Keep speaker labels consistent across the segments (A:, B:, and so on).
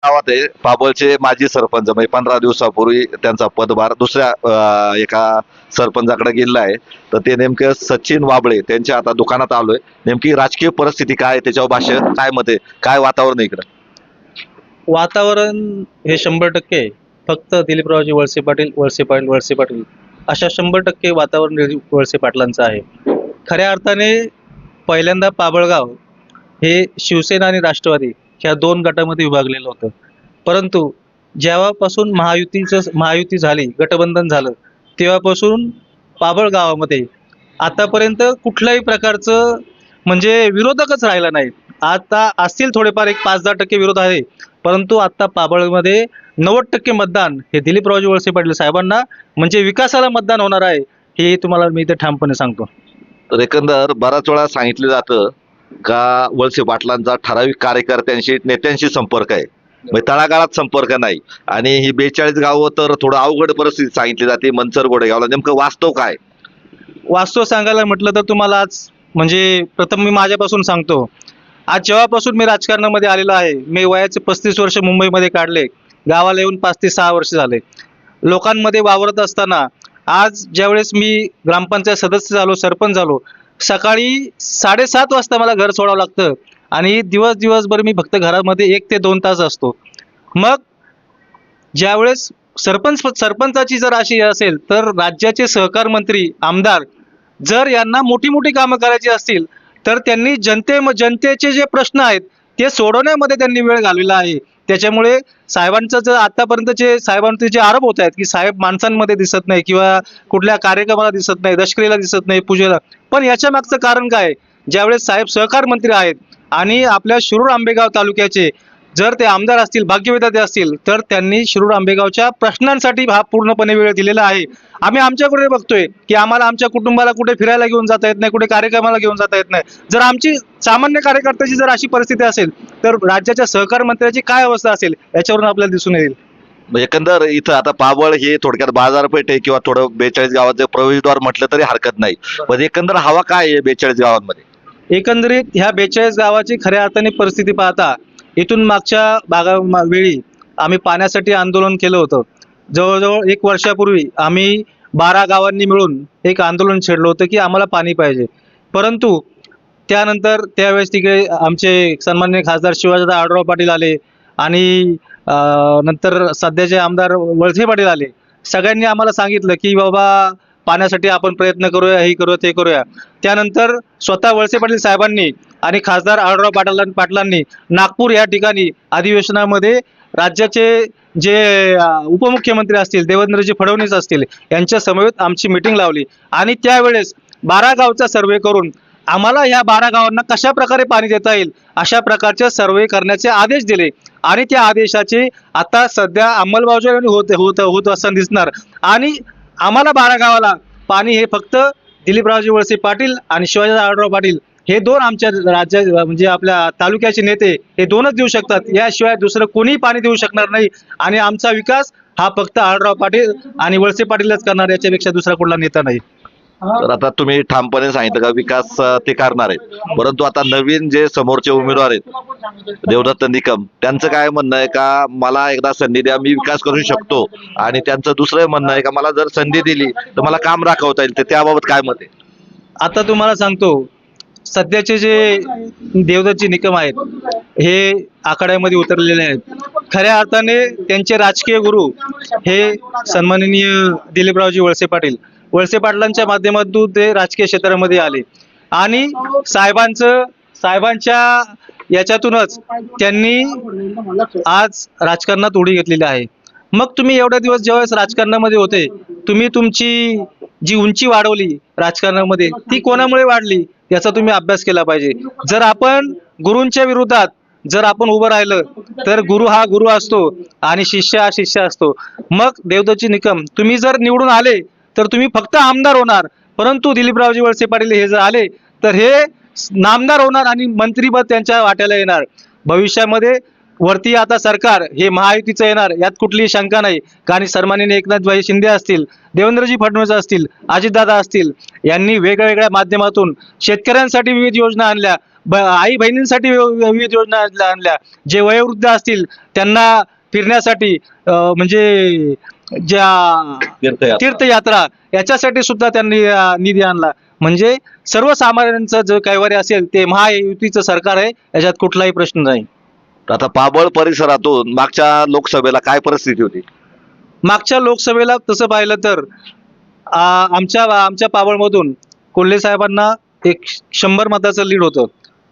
A: गावात आहे पाबळचे माजी सरपंच म्हणजे 15 दिवसापूर्वी त्यांचा पदभार दुसऱ्या एका सरपंचाकडे गेलेला आहे. तर ते नेमके सचिन वाबळे त्यांच्या आता दुकानात आलोय. नेमकी राजकीय परिस्थिती काय आहे, त्याच्यावर भाष्य काय मत आहे, काय वातावरण आहे इकडं?
B: वातावरण हे 100% आहे. फक्त दिलीपरावजी वळसे पाटील, वळसे पाटील, वळसे पाटील अशा 100% वातावरण वळसे पाटलांचं आहे. खऱ्या अर्थाने पहिल्यांदा पाबळगाव हे शिवसेना आणि राष्ट्रवादी ह्या दोन गटामध्ये विभागलेलं होतं. परंतु जेव्हापासून महायुती झाली, गठबंधन झालं, तेव्हापासून पाबळगावामध्ये आतापर्यंत कुठल्याही प्रकारचं म्हणजे विरोधकच राहिला नाही. आता असतील थोडेफार एक 5-10% विरोध आहे, परंतु आता पाबळमध्ये 90% मतदान हे दिलीपरावजी वळसे पाटील साहेबांना म्हणजे विकासाला मतदान होणार आहे, हे तुम्हाला मी इथे ठामपणे सांगतो.
A: तर एकंदर बराच वेळा सांगितलं जातं का वळसे पाटलांचा ठराविक कार्यकर्त्यांशी नेत्यांशी संपर्क आहे, म्हणजे तळागाळात संपर्क नाही. आणि ही 42 गावं तर थोडं अवघड परिस्थिती सांगितली जाते. मंचर गोडेगावला नेमकं वास्तव काय?
B: वास्तव सांगायला म्हटलं तर तुम्हाला आज म्हणजे प्रथम मी माझ्यापासून सांगतो. आज जेव्हापासून मी राजकारणामध्ये आलेलो आहे, मी वयाचे 35 वर्ष मुंबईमध्ये काढले, गावाला येऊन 5 ते 6 वर्ष झाले. लोकांमध्ये वावरत असताना आज ज्यावेळेस मी ग्रामपंचायत सदस्य झालो, सरपंच झालो, सकाळी 7:30 वाजता मला घर सोडावं लागतं आणि दिवसभर मी फक्त घरामध्ये 1 ते 2 तास असतो. मग ज्यावेळेस सरपंचाची जर अशी असेल, तर राज्याचे सहकार मंत्री, आमदार जर यांना मोठी मोठी कामं करायची असतील, तर त्यांनी जनतेचे जे प्रश्न आहेत ते सोडवण्यामध्ये त्यांनी वेळ घालवलेला आहे. त्याच्यामुळे साहेबांचं जर आतापर्यंतचे साहेबांचे जे आरोप होत आहेत की साहेब माणसांमध्ये दिसत नाही किंवा कुठल्या कार्यक्रमाला दिसत नाही, दशकरीला दिसत नाही, पूजेला, पण याच्या मागचं कारण काय आहे? ज्यावेळेस साहेब सहकार मंत्री आहेत आणि आपल्या शिरूर आंबेगाव तालुक्याचे जर ते आमदार असतील, भाग्यविधाते असतील, तर त्यांनी शिरूर आंबेगावच्या प्रश्नांसाठी हा पूर्णपणे वेळ दिलेला आहे. आम्ही आमच्याकडे बघतोय की आम्हाला आमच्या कुटुंबाला कुठे फिरायला घेऊन जाता येत नाही, कुठे कार्यक्रमाला घेऊन जाता येत नाही. जर आमची सामान्य कार्यकर्त्याची जर अशी परिस्थिती असेल, तर राज्याच्या सहकार मंत्र्याची काय अवस्था असेल याच्यावरून आपल्याला दिसून येईल.
A: म्हणजे एकंदर इथं आता पाबळ हे थोडक्यात बाजारपेठ आहे किंवा थोडं 42 गावाचं प्रवेशद्वार म्हटलं तरी हरकत नाही. पण एकंदर हवा काय आहे 42 गावांमध्ये?
B: एकंदरीत ह्या 42 गावाची खऱ्या अर्थाने परिस्थिती पाहता, इथून मागच्या वेळी आम्ही पाण्यासाठी आंदोलन केलं होतं. जवळजवळ 1 वर्षापूर्वी आम्ही 12 गावांनी मिळून एक आंदोलन छेडलं होतं की आम्हाला पाणी पाहिजे. परंतु त्यानंतर त्यावेळेस तिकडे आमचे सन्माननीय खासदार शिवाजीदादा आढळराव पाटील आले आणि नंतर सध्याचे आमदार वळसे पाटील आले. सगळ्यांनी आम्हाला सांगितलं की बाबा पाण्यासाठी आपण प्रयत्न करूया, हे करूया, ते करूया. त्यानंतर स्वतः वळसे पाटील साहेबांनी आणि खासदार आढळराव पाटलांनी नागपूर या ठिकाणी अधिवेशनामध्ये राज्याचे जे उपमुख्यमंत्री असतील, देवेंद्रजी फडणवीस असतील, यांच्या समवेत आमची मिटिंग लावली आणि त्यावेळेस 12 गावचा सर्वे करून आम्हाला ह्या 12 गावांना कशा प्रकारे पाणी देता येईल अशा प्रकारचे सर्वे करण्याचे आदेश दिले आणि त्या आदेशाची आता सध्या अंमलबजावणी होत असताना दिसणार. आणि आम्हाला 12 गावाला पाणी हे फक्त दिलीपरावजी वळसे पाटील आणि शिवाजी आढळराव पाटील हे दोन आमच्या राज्यात म्हणजे आपल्या तालुक्याचे नेते हे दोनच देऊ शकतात. याशिवाय दुसरं कोणीही पाणी देऊ शकणार नाही आणि आमचा विकास हा फक्त आढळराव पाटील आणि वळसे पाटीलच करणार, याच्यापेक्षा दुसरा कुठला नेता नाही.
A: तर आता तुम्ही ठामपणे सांगितलं का विकास ते करणार आहेत, परंतु आता नवीन जे समोरचे उमेदवार आहेत देवदत्त निकम, त्यांचं काय म्हणणं आहे का मला एकदा संधी द्या, मी विकास करू शकतो, आणि त्यांचं दुसरं म्हणणं आहे का मला जर संधी दिली तर मला काम राखवता येईल. तर त्याबाबत काय मत आहे?
B: आता तुम्हाला सांगतो, सध्याचे जे देवदत्तजी निकम आहेत हे आखाड्यामध्ये उतरलेले आहेत. खऱ्या अर्थाने त्यांचे राजकीय गुरु हे सन्माननीय दिलीपरावजी वळसे पाटलांच्या माध्यमातून ते राजकीय क्षेत्रामध्ये आले आणि साहेबांच्या याच्यातूनच त्यांनी आज राजकारणात उडी घेतलेली आहे. मग तुम्ही एवढ्या दिवस जेव्हा राजकारणामध्ये होते, तुम्ही तुमची जी उंची वाढवली राजकारणामध्ये ती कोणामुळे वाढली याचा तुम्ही अभ्यास केला पाहिजे. जर आपण गुरूंच्या विरोधात जर आपण उभं राहिलं तर गुरु हा गुरु असतो आणि शिष्य हा शिष्य असतो. मग देवदत्तजी निकम तुम्ही जर निवडून आले तर तुम्ही फक्त आमदार होणार, परंतु दिलीपरावजी वळसे पाटील हे जर आले तर हे नामदार होणार आणि मंत्रीपद त्यांच्या वाट्याला येणार. भविष्यामध्ये वरती आता सरकार हे महायुतीचं येणार, यात कुठलीही शंका नाही. कारण सन्माननीय एकनाथभाई शिंदे असतील, देवेंद्रजी फडणवीस असतील, अजितदादा असतील, यांनी वेगवेगळ्या माध्यमातून शेतकऱ्यांसाठी विविध योजना आणल्या. आई बहिणींसाठी विविध योजना आणल्या. जे वयोवृद्ध असतील त्यांना फिरण्यासाठी म्हणजे ज्या तीर्थयात्रा याच्यासाठी सुद्धा त्यांनी निधी आणला. म्हणजे सर्वसामान्यांचं जे कैवारी असेल ते महायुतीचं सरकार आहे, याच्यात कुठलाही प्रश्न नाही.
A: आता पाबळ परिसरातून मागच्या लोकसभेला काय परिस्थिती होती?
B: मागच्या लोकसभेला तसं पाहिलं तर आमच्या पाबळमधून कोल्हे साहेबांना एक 100 मताचं लीड होतं.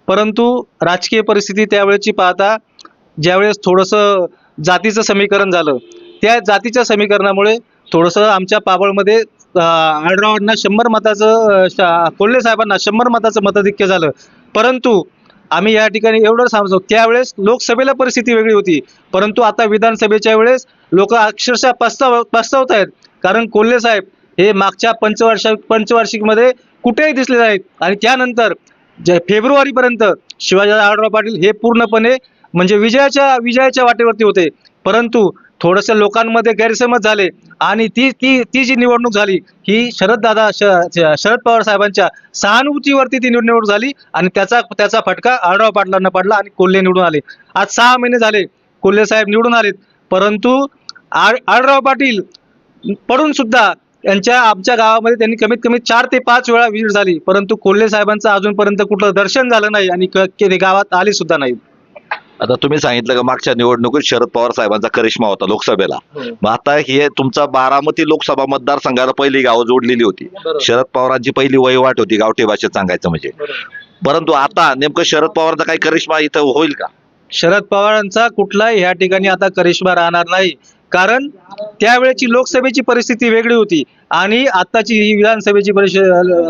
B: परंतु राजकीय परिस्थिती त्यावेळेची पाहता ज्यावेळेस थोडंसं जातीचं समीकरण झालं, त्या जातीच्या समीकरणामुळे थोडंसं आमच्या पाबळमध्ये आढळरावांना 100 मताचं कोल्हे साहेबांना 100 मताचं मताधिक्य झालं. परंतु आम्ही या ठिकाणी एवढं सांगतो, त्यावेळेस लोकसभेला परिस्थिती वेगळी होती, परंतु आता विधानसभेच्या वेळेस लोक अक्षरशः पस्तावत आहेत. कारण कोल्हे साहेब हे मागच्या पंचवार्षिकमध्ये कुठेही दिसले नाहीत. आणि त्यानंतर फेब्रुवारीपर्यंत शिवाजीराव आढळराव पाटील हे पूर्णपणे म्हणजे विजयाच्या वाटेवरती होते. परंतु थोडंसं लोकांमध्ये गैरसमज झाले आणि ती जी निवडणूक झाली ही शरद पवार साहेबांच्या सहानुभूतीवरती ती निवडणूक झाली आणि त्याचा फटका आढळराव पाटलांना पडला आणि कोल्हे निवडून आले. आज 6 महिने झाले कोल्हे साहेब निवडून आलेत, परंतु आढळराव पाटील पडून सुद्धा आमच्या गावामध्ये त्यांनी कमीत कमी 4 ते 5 वेळा व्हिजिट झाली, परंतु कोल्हे साहेबांचं अजूनपर्यंत कुठलं दर्शन झालं नाही आणि ते गावात आले सुद्धा नाही.
A: आता तुम्ही सांगितलं का मागच्या निवडणुकीत शरद पवार साहेबांचा करिश्मा होता लोकसभेला. मग आता हे तुमचा बारामती लोकसभा मतदारसंघाला पहिली गावं जोडलेली होती. शरद पवारांची पहिली वहिवाट होती गावठी भाषेत सांगायचं म्हणजे. परंतु आता नेमकं शरद पवारचा काही करिश्मा इथं होईल का?
B: शरद पवारांचा कुठलाही ह्या ठिकाणी आता करिश्मा राहणार नाही. कारण त्यावेळेची लोकसभेची परिस्थिती वेगळी होती आणि आताची ही विधानसभेची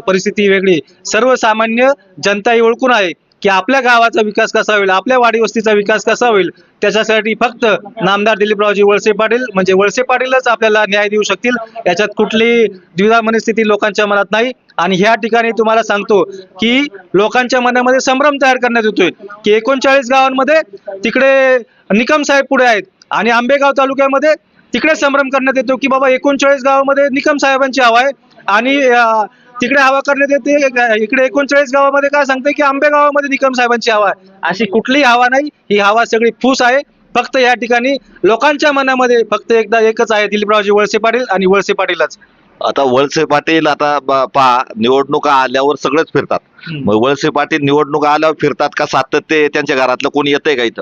B: परिस्थिती वेगळी. सर्वसामान्य जनता ही ओळखून आहे की आपल्या गावाचा विकास कसा होईल, आपल्या वाडी वस्तीचा विकास कसा होईल. त्याच्यासाठी फक्त नामदार दिलीपरावजी वळसे पाटील म्हणजे वळसे पाटीलच आपल्याला न्याय देऊ शकतील. याच्यात कुठलीही द्विधा मनस्थिती लोकांच्या मनात नाही. आणि ह्या ठिकाणी तुम्हाला सांगतो की लोकांच्या मनामध्ये संभ्रम तयार करण्यात येतोय की 39 गावांमध्ये तिकडे निकम साहेब पुढे आहेत आणि आंबेगाव तालुक्यामध्ये तिकडे संभ्रम करण्यात येतो की बाबा 39 गावामध्ये निकम साहेबांची हवा आहे आणि तिकडे हवा करण्यात येते. इकडे 39 गावामध्ये काय सांगते की आंबेगावामध्ये निकम साहेबांची हवा आहे. अशी कुठलीही हवा नाही, ही हवा सगळी फूस आहे. फक्त या ठिकाणी लोकांच्या मनामध्ये फक्त एकच आहे, दिलीपरावजी वळसे पाटील आणि वळसे पाटीलच.
A: आता वळसे पाटील आता पहा निवडणुका आल्यावर सगळेच फिरतात. मग वळसे पाटील निवडणुका आल्यावर फिरतात का सातत्य त्यांच्या घरातलं कोणी येतंय का इथं?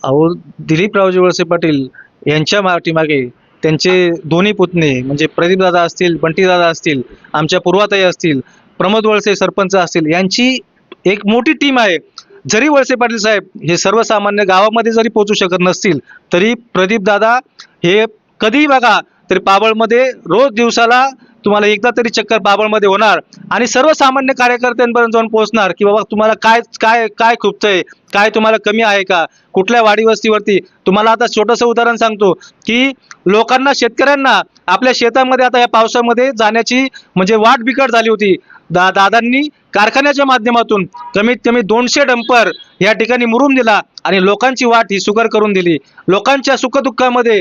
B: अहो, दिलीपरावजी वळसे पाटील यांच्या पाठीमागे त्यांचे दोन्ही पुतणे म्हणजे प्रदीपदादा असतील, बंटीदादा असतील, आमच्या पूर्वाताई असतील, प्रमोद वळसे सरपंच असतील, यांची एक मोठी टीम आहे. जरी वळसे पाटील साहेब हे सर्वसामान्य गावामध्ये जरी पोहोचू शकत नसतील तरी प्रदीपदादा हे कधीही बघा तरी पाबळमध्ये रोज दिवसाला तुम्हाला एकदा तरी चक्कर पाबळमध्ये होणार आणि सर्वसामान्य कार्यकर्त्यांपर्यंत जाऊन पोहोचणार की बाबा तुम्हाला काय काय काय खुपतंय, काय तुम्हाला कमी आहे का, कुठल्या वाडी वस्तीवरती. तुम्हाला आता छोटंसं उदाहरण सांगतो की लोकांना शेतकऱ्यांना आपल्या शेतामध्ये आता या पावसामध्ये जाण्याची म्हणजे वाट बिकट झाली होती. दादांनी कारखान्याच्या माध्यमातून कमीत कमी 200 डंपर या ठिकाणी मुरुम दिला आणि लोकांची वाट ही सुकर करून दिली. लोकांच्या सुखदुःखामध्ये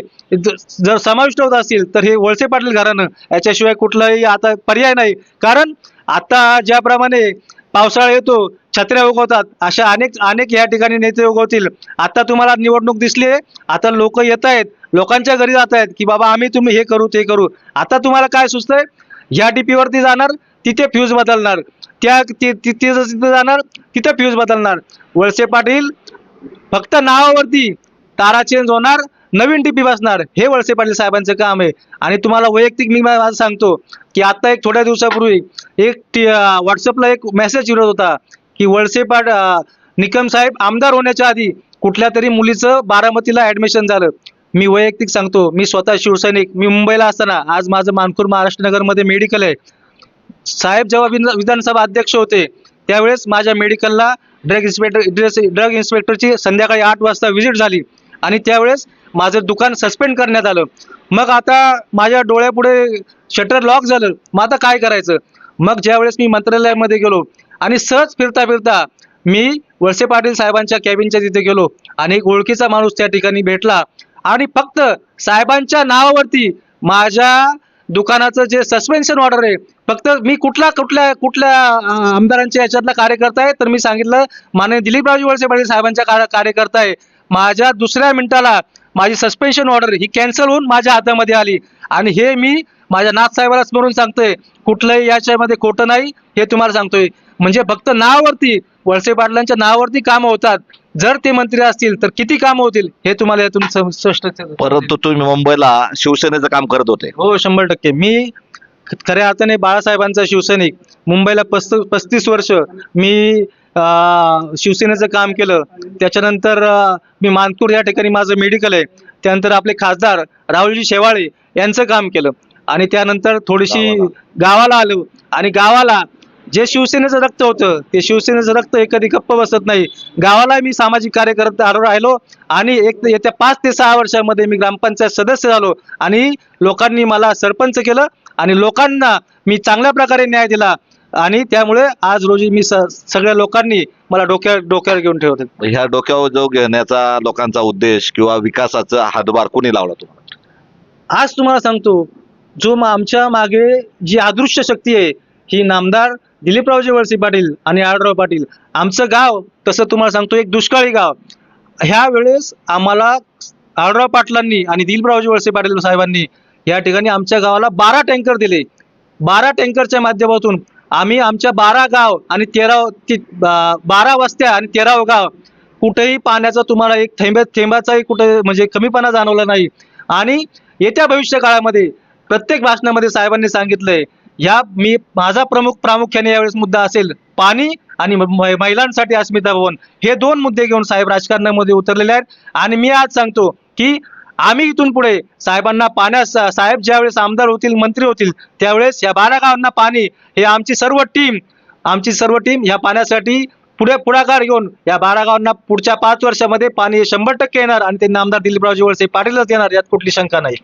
B: जर समाविष्ट होत असतील तर हे वळसे पाटील घराणं, याच्याशिवाय कुठलाही आता पर्याय नाही. कारण आता ज्याप्रमाणे पावसाळा येतो छत्र्या उगवतात, अशा अनेक या ठिकाणी नेते उगवतील. आता तुम्हाला निवडणूक दिसली आहे, आता लोक येत आहेत, लोकांच्या घरी जात आहेत की बाबा तुम्ही हे करू ते करू. आता तुम्हाला काय सुचतंय, ह्या डीपीवरती जाणार तिथे फ्यूज बदलणार, तिथे जाणार तिथे फ्यूज बदलणार. वळसे पाटील फक्त नावावरती तारा चेंज होणार, नवीन डीपी बसणार, हे वळसे पाटील साहेबांचं काम आहे. आणि तुम्हाला वैयक्तिक मी माझं सांगतो की आता एक थोड्या दिवसापूर्वी एक व्हॉट्सअपला एक मेसेज येत होता की निकम साहेब आमदार होण्याच्या आधी कुठल्या तरी मुलीचं बारामतीला ऍडमिशन झालं. मी वैयक्तिक सांगतो, मी स्वतः शिवसैनिक, मी मुंबईला असताना आज माझं मानखूर महाराष्ट्र नगरमध्ये मेडिकल आहे. साहेब जेव्हा विधानसभा अध्यक्ष होते त्यावेळेस माझ्या मेडिकलला ड्रग इन्स्पेक्टरची संध्याकाळी 8 वाजता व्हिजिट झाली आणि त्यावेळेस माझं दुकान सस्पेंड करण्यात आलं. मग आता माझ्या डोळ्यापुढे शटर लॉक झालं, मग आता काय करायचं. मग ज्यावेळेस मी मंत्रालयामध्ये गेलो आणि सहज फिरता मी वळसे पाटील साहेबांच्या कॅबिनच्या तिथे गेलो आणि एक ओळखीचा माणूस त्या ठिकाणी भेटला आणि फक्त साहेबांच्या नावावरती माझ्या दुकानाचं जे सस्पेन्शन ऑर्डर आहे फक्त मी कुठल्या कुठल्या कुठल्या आमदारांच्या याच्यातला कार्यकर्ता आहे, तर मी सांगितलं माननीय दिलीपरावजी वळसे पाटील साहेबांच्या कार्यकर्ता आहे. माझ्या दुसऱ्या मिनिटाला माझी सस्पेन्शन ऑर्डर ही कॅन्सल होऊन माझ्या हातामध्ये आली, आणि हे मी माझ्या नाथ साहेबाला स्मरून सांगतोय. कुठलंही याच्यामध्ये खोटं नाही हे तुम्हाला सांगतोय. म्हणजे फक्त नावावरती वळसे पाटलांच्या नावावरती कामं होतात. जर ते मंत्री असतील तर किती कामं होतील हे तुम्हाला यातून स्पष्ट.
A: परंतु तुम्ही मुंबईला शिवसेनेचं काम करत होते.
B: हो, 100%. मी खऱ्या अर्थाने बाळासाहेबांचा शिवसैनिक. मुंबईला 35 वर्ष मी शिवसेनेचं काम केलं. त्याच्यानंतर मी मानपूर या ठिकाणी माझं मेडिकल आहे. त्यानंतर आपले खासदार राहुलजी शेवाळे यांचं काम केलं, आणि त्यानंतर थोडीशी गावाला आलो, आणि गावाला जे शिवसेनेचं रक्त होतं ते शिवसेनेचं रक्त हे कधी गप्प बसत नाही. गावाला मी सामाजिक कार्यकर्ता राहिलो, आणि येत्या 5 ते 6 वर्षामध्ये मी ग्रामपंचायत सदस्य झालो, आणि लोकांनी मला सरपंच केलं, आणि लोकांना मी चांगल्या प्रकारे न्याय दिला, आणि त्यामुळे आज रोजी मी सगळ्या लोकांनी मला डोक्यावर घेऊन ठेवते.
A: ह्या डोक्यावर जो घेण्याचा लोकांचा उद्देश किंवा विकासाचा हातभार कोणी लावला तुम्हाला?
B: आज तुम्हाला सांगतो, जो आमच्या मागे जी अदृश्य शक्ती आहे ही नामदार दिलीपरावजी वळसे पाटील आणि आढळराव पाटील. आमचं गाव तसं तुम्हाला सांगतो एक दुष्काळी गाव. ह्या वेळेस आम्हाला आढळराव पाटलांनी आणि दिलीपरावजी वळसे पाटील साहेबांनी या ठिकाणी आमच्या गावाला 12 टँकर दिले. 12 टँकरच्या माध्यमातून आम्ही आमच्या 12 गाव आणि 12 वस्त्या आणि 13 गाव कुठेही पाण्याचा तुम्हाला एक थेंबाचाही कुठे म्हणजे कमीपणा जाणवला नाही. आणि येत्या भविष्य काळामध्ये प्रत्येक भाषणामध्ये साहेबांनी सांगितलंय, माझा प्रामुख्याने यावेळेस मुद्दा असेल पाणी आणि महिलांसाठी अस्मिता भवन. हे 2 मुद्दे घेऊन साहेब राजकारणामध्ये उतरलेले आहेत. आणि मी आज सांगतो की आम्ही इथून पुढे साहेबांना पाण्यास, साहेब ज्यावेळेस आमदार होतील, मंत्री होतील, त्यावेळेस या 12 गावांना पाणी हे आमची सर्व टीम ह्या पाण्यासाठी पुढाकार घेऊन या 12 गावांना पुढच्या 5 वर्षामध्ये पाणी हे 100% येणार, आणि ते नामदार दिलीपरावजी वळसे पाटीलच देणार, यात कुठली शंका नाही.